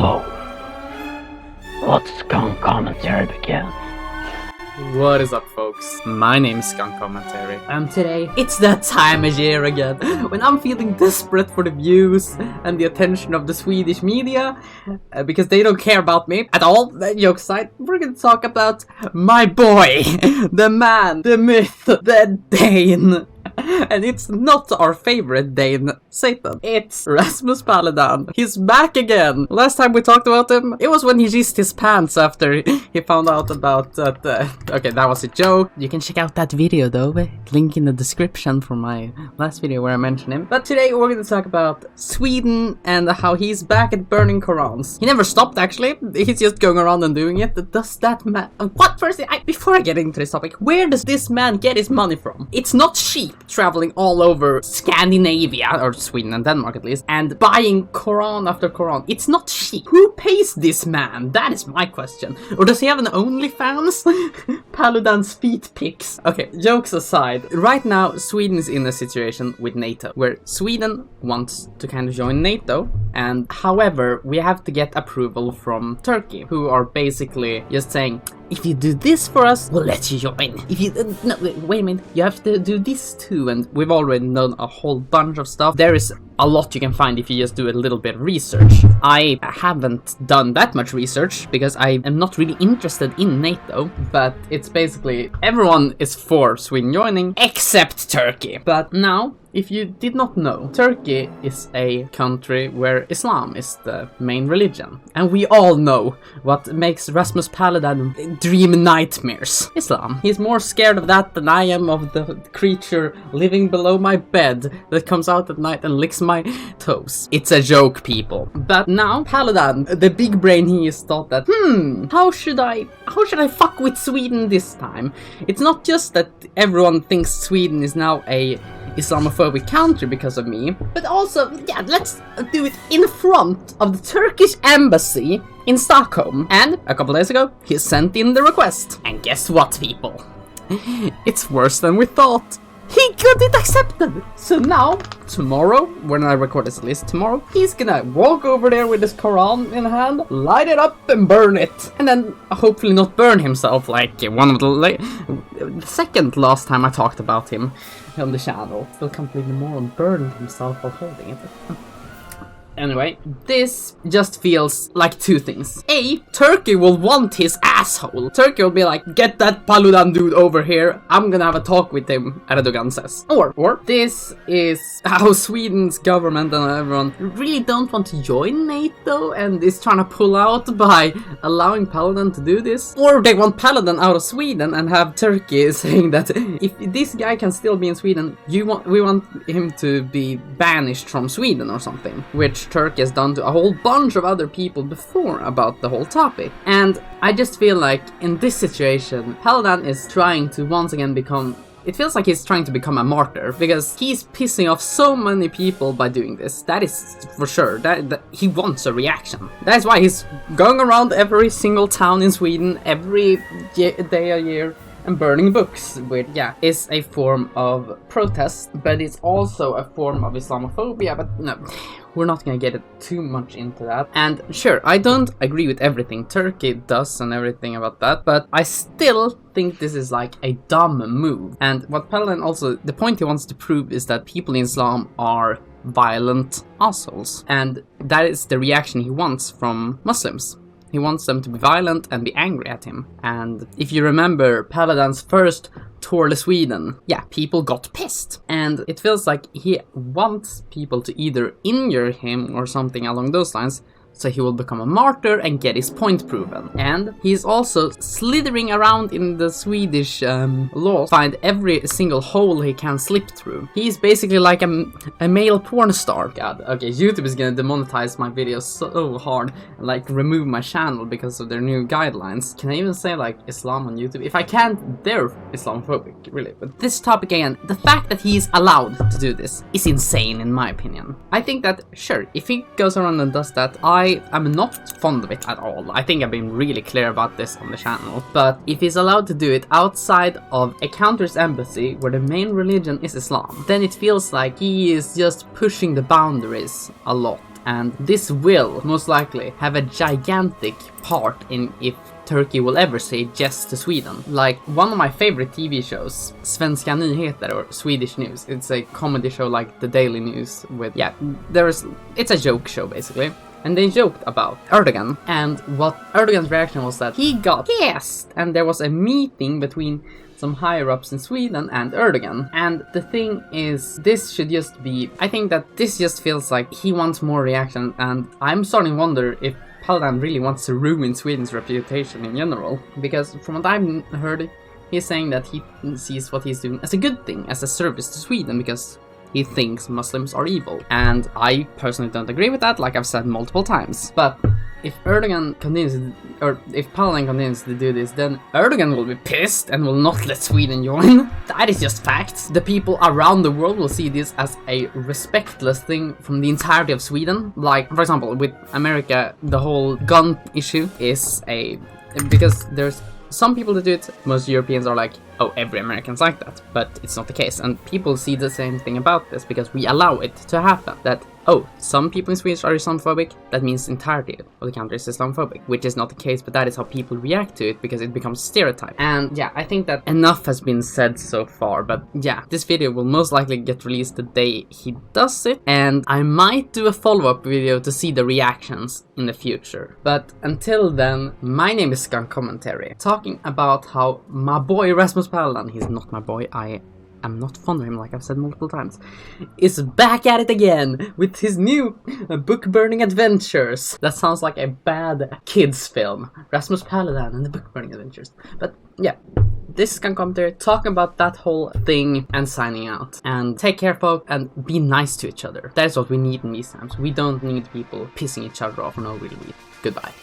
Hello. Let SkunkCommentary begin. What is up, folks? My name is SkunkCommentary, and today it's that time of year again when I'm feeling desperate for the views and the attention of the Swedish media because they don't care about me at all. Joke aside, we're gonna talk about my boy, the man, the myth, the Dane. And it's not our favorite Dane, Satan. It's Rasmus Paludan. He's back again. Last time we talked about him, it was when he jizzed his pants after he found out about that. Okay, that was a joke. You can check out that video though. Link in the description for my last video where I mentioned him. But today we're going to talk about Sweden and how he's back at burning Korans. He never stopped actually. He's just going around and doing it. Does that man... What? First, before I get into this topic, where does this man get his money from? It's not cheap traveling all over Scandinavia, or Sweden and Denmark at least, and buying Koran after Koran. It's not cheap. Who pays this man? That is my question. Or does he have an OnlyFans? Paludan's feet pics. Okay, jokes aside, right now Sweden is in a situation with NATO, where Sweden wants to kind of join NATO, and however, we have to get approval from Turkey, who are basically just saying, if you do this for us, we'll let you join. If you... no, wait a minute. You have to do this too. And we've already done a whole bunch of stuff. There is a lot you can find if you just do a little bit of research. I haven't done that much research because I am not really interested in NATO. But it's basically everyone is for Sweden joining except Turkey. But now, if you did not know, Turkey is a country where Islam is the main religion. And we all know what makes Rasmus Paludan dream nightmares. Islam. He's more scared of that than I am of the creature living below my bed that comes out at night and licks my toes. It's a joke, people. But now, Paludan, the big brain he is, thought that, how should I fuck with Sweden this time? It's not just that everyone thinks Sweden is now a Islamophobic country because of me, but also, yeah, let's do it in front of the Turkish embassy in Stockholm. And a couple days ago, he sent in the request. And guess what, people? It's worse than we thought. He got it accepted! So now, tomorrow, when I record this at least tomorrow, he's gonna walk over there with his Quran in hand, light it up and burn it. And then hopefully not burn himself like one of the second last time I talked about him on the channel. Still can't believe the moron burned himself while holding it. Anyway, this just feels like two things. A, Turkey will want his asshole. Turkey will be like, get that Paludan dude over here. I'm gonna have a talk with him, Erdogan says. Or this is how Sweden's government and everyone really don't want to join NATO and is trying to pull out by allowing Paludan to do this. Or they want Paludan out of Sweden and have Turkey saying that if this guy can still be in Sweden, we want him to be banished from Sweden or something. Which Turkey has done to a whole bunch of other people before about the whole topic. And I just feel like in this situation, Paludan is trying to once again become... It feels like he's trying to become a martyr because he's pissing off so many people by doing this. That is for sure. That he wants a reaction. That's why he's going around every single town in Sweden every day a year and burning books, which, yeah, is a form of protest, but it's also a form of Islamophobia. But no, we're not gonna get it too much into that. And sure, I don't agree with everything Turkey does and everything about that, but I still think this is like a dumb move. And what Paludan also, the point he wants to prove is that people in Islam are violent assholes. And that is the reaction he wants from Muslims. He wants them to be violent and be angry at him. And if you remember Paludan's first tour to Sweden, yeah, people got pissed. And it feels like he wants people to either injure him or something along those lines, so he will become a martyr and get his point proven. And he's also slithering around in the Swedish law, find every single hole he can slip through. He's basically like a male porn star. God, okay, YouTube is gonna demonetize my videos so hard, and like remove my channel because of their new guidelines. Can I even say like Islam on YouTube? If I can't, they're Islamophobic, really. But this topic again, the fact that he's allowed to do this is insane in my opinion. I think that, sure, if he goes around and does that, I'm not fond of it at all. I think I've been really clear about this on the channel. But if he's allowed to do it outside of a country's embassy where the main religion is Islam, then it feels like he is just pushing the boundaries a lot. and this will most likely have a gigantic part in if Turkey will ever say yes to Sweden. Like, one of my favorite TV shows, Svenska Nyheter, or Swedish News, it's a comedy show like the Daily News with, it's a joke show basically. And they joked about Erdogan, and what Erdogan's reaction was that he got pissed, and there was a meeting between some higher-ups in Sweden and Erdogan. And the thing is, this should just be, I think that this just feels like he wants more reaction, and I'm starting to wonder if Paludan really wants to ruin Sweden's reputation in general. Because from what I've heard, he's saying that he sees what he's doing as a good thing, as a service to Sweden, because he thinks Muslims are evil. And I personally don't agree with that, like I've said multiple times. But if Erdogan continues, or if Paludan continues to do this, then Erdogan will be pissed and will not let Sweden join. That is just facts. The people around the world will see this as a respectless thing from the entirety of Sweden. Like, for example, with America, the whole gun issue is because there's some people that do it, most Europeans are like, oh, every American's like that, but it's not the case, and people see the same thing about this because we allow it to happen, that, oh, some people in Sweden are Islamophobic, that means the entirety of the country is Islamophobic, which is not the case, but that is how people react to it because it becomes stereotype. And yeah, I think that enough has been said so far, but yeah, this video will most likely get released the day he does it, and I might do a follow-up video to see the reactions in the future. But until then, my name is SkunkCommentary, talking about how my boy Rasmus Paludan, he's not my boy, I'm not fond of him, like I've said multiple times, is back at it again with his new book-burning adventures. That sounds like a bad kids film. Rasmus Paludan and the book-burning adventures. But yeah, this is SkunkCommentary talking about that whole thing and signing out. And take care, folks, and be nice to each other. That is what we need in these times. We don't need people pissing each other off for no real reason. Goodbye.